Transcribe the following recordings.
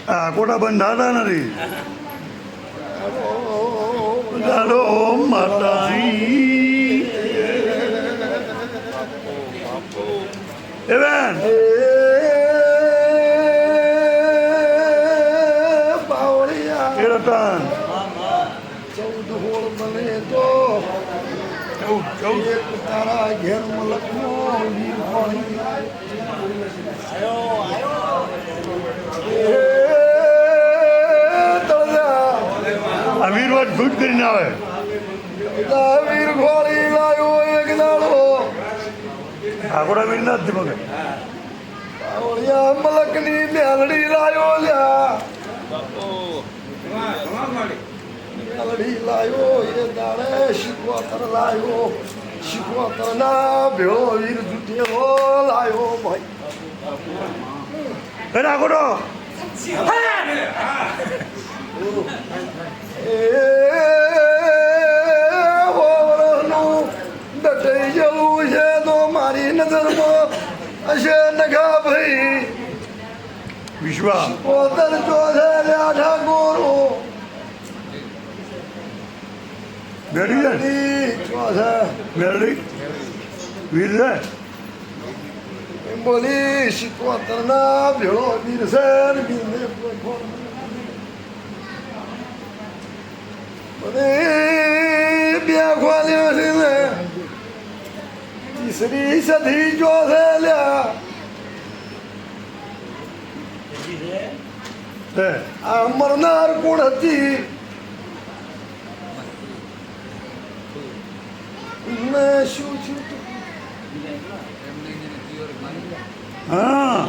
આ કોટા બંધાતા નથી દાડો માતાઈ એવેન એરટાન 14 હોળ બને તો એક તારા ઘેર મલકનો વીર હોળી આ વીરવાદ ગુજ કરીને આવે વીર હોળી લાયો એક દાડો આ કોટા વીર ના જ મગે પાવળિયા મલકની મેલડી લાયો લ્યા મેલડી લાયો એ દાડે શીખવાતર લાયો શીખવાતર ના ભેળો વીર જુટેલો લાયો ભાઈ આ કોટો હોવાનું દટાઈ જવું છે તો મારી નજરમાં હશે નગા ભાઈ વિશ્વા પોતર ચોથે લ્યા ઠાકોરો બેડી છે ચોથે મેરડી વીર છે એમ બોલી શીખવાતર ના ભેળો વીર છે ને વીરને બધે બે ખોલ્યો છે ને તીસરી સદી ચોથે લ્યા આ મરનાર કોણ હતી મેં શું છું હા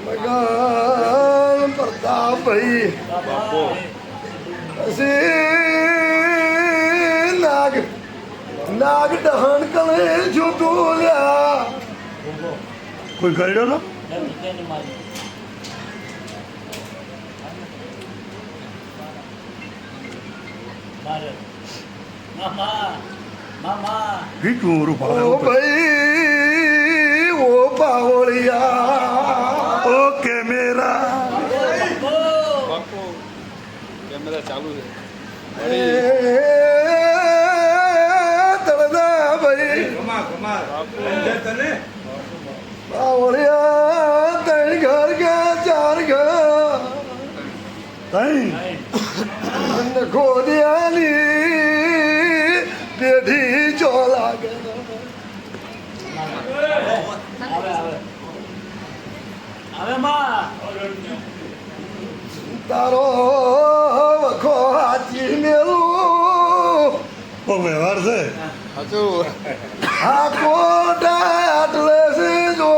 મગન પ્રતાપભાઈ પછી નાગ નાગ દહન કરે જોતું લ્યા કોઈ કર્યો તો વીટું ઓ રૂપા ભાઈ ઓ પાવળિયા ઓકે મેરા કેમેરા ચાલુ છે તળદા ભાઈ પાવળિયા ત્રણ ઘર ગયા 4 ઘર તઈ અને ખોદિયાની પેઢી જો લાગે તારો વખો હાચી મેલું બહુ વ્યવહાર છે સાચું આ કોટા આટલે છે જો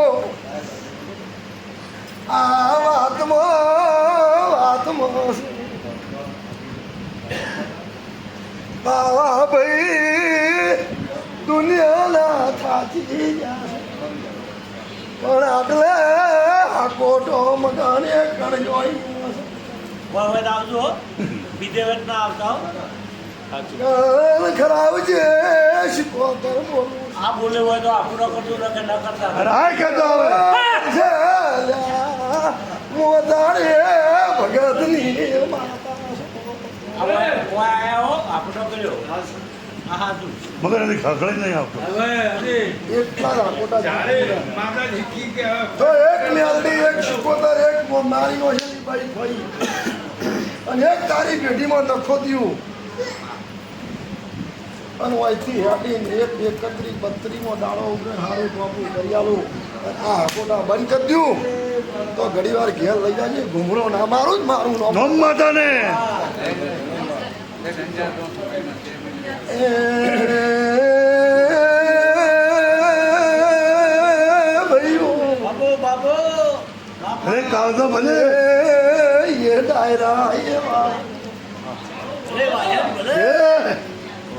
આ વાતમાં બાવા ભાઈ દુનિયાના થાચી ગયા પણ આટલે આ કોટો મકાને કણજોઈ આવજો બીજે વેત ના આવતા ખરાબ છે શીખોતર બોલું આ બોલે હોય તો આપણો કરતું ન કરતા અરે આ કહેતો હવે મોદારે ભગતની માતા આયા હો આપણો કર્યો હા તું મગર એની ખખડી જ નહીં આવતો એટલા રાખોટા તો એક મેલડી એક શીખોતર એક મારી નો છે ભાઈ ભાઈ અને એક તારી પેઢીમાં નખો દ્યું અને અહીંથી હેડીને એક 31-32 દાડો ઉગરે હારું ટોપું કરી આલું આ હકોટા બંધ કરી દઉં તો ઘડી વાર ઘેર લઈ જાય ઘૂમરો ના મારું જ મારું નોમ માતાને ભાઈઓ બાબો બાબો અરે કાવતો ભલે એ ડાયરા એવા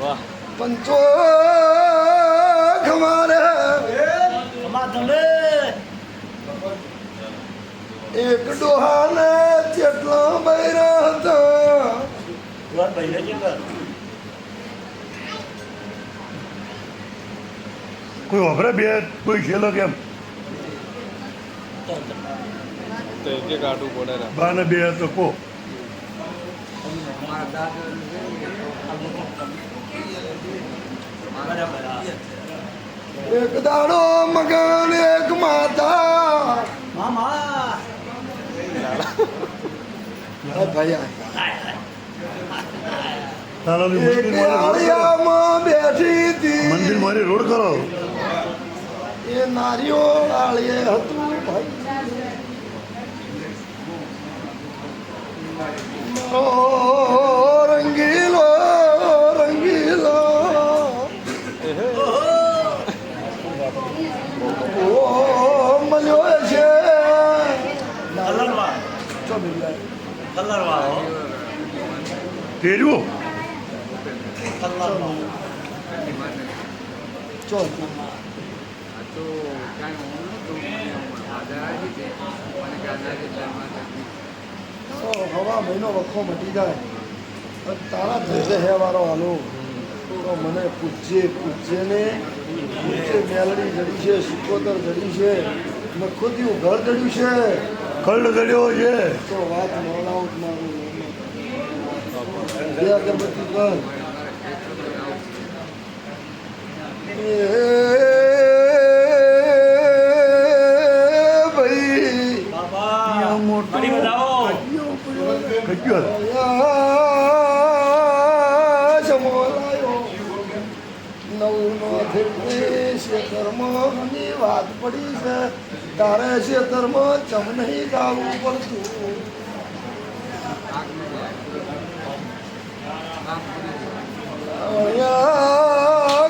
વાહ પંચો ખમારે એક ડોહાને જેટલા બૈરા હતા કોઈ વપરાય બે કોઈ ખેલો કેમ તો એક આટું પડે ને. બાને બે તો કો બરાબર હા. એક દાડો મગન એક માતા મામા ભયા તારાની એક આળિયામાં બેઠી હતી મંદિર મારી રોડ કરો એ નારીઓ આળીએ હતું ભાઈ મારો રંગીલો રંગીલો ઓ મળ્યો છે કલરમાં ચો બિલ્લા કલરવાળો તેર્યું કલરમાં ચો હવા મહિનો વખો મટી જાય અને તારા ધંધે હેવારો હાલો તો મને પૂછજે પૂછજે મેલડી જડી છે સિકોતર જડી છે મેં ખુદનું ઘર જડ્યું છે કલ્લ દડ્યો છે તો વાત મોડાઉટ મારું બે અગરબત્તી કર ભાઈ બાબા મોટું. ઘડી બતાવો કચ્યું જમોલાયો નવનો ખેતરમાં વાત પડી છે તારે ખેતરમાં ચમ નહીં ગાવું પડતું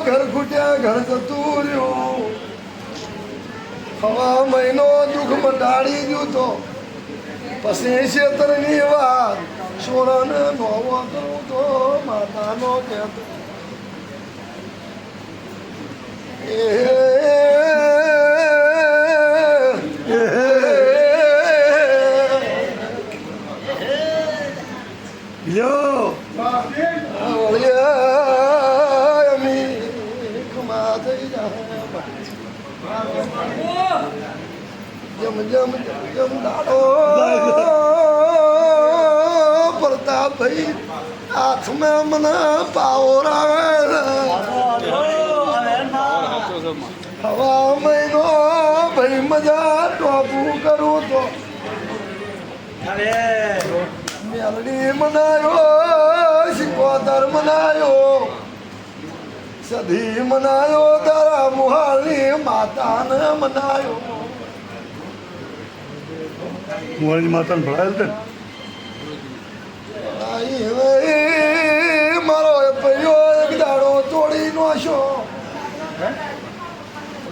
ઘર ખૂટ્યા ઘર જતું રહ્યું હવા મહિનો દુઃખ મટાડી ગયું તો પછી ખેતરની વાત સોરાને નોવો કરું તો માતાનો કહેતો લ્યો જમ જમ જમ દાડો પ્રતાપ ભાઈ હાથમાં મને પાવર આવે હવે ના સાચો છે માં. હવા મહિનો ભાઈ મજા ટોપું કરું તો હવે મેલડી મનાયો સિકોતર મનાયો સધી મનાયો તારા મુહાલની માતાને મનાયો મારી માતાને ભળાયેલ છે આઈ હવે મારો પૈયો એક દાડો તોડી નો છો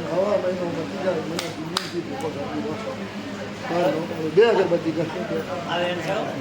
હવા મહિનો બધી જાય મને દિલ્હીથી ભૂકો થતી નો છો બે અગરબત્તી કરતો હવે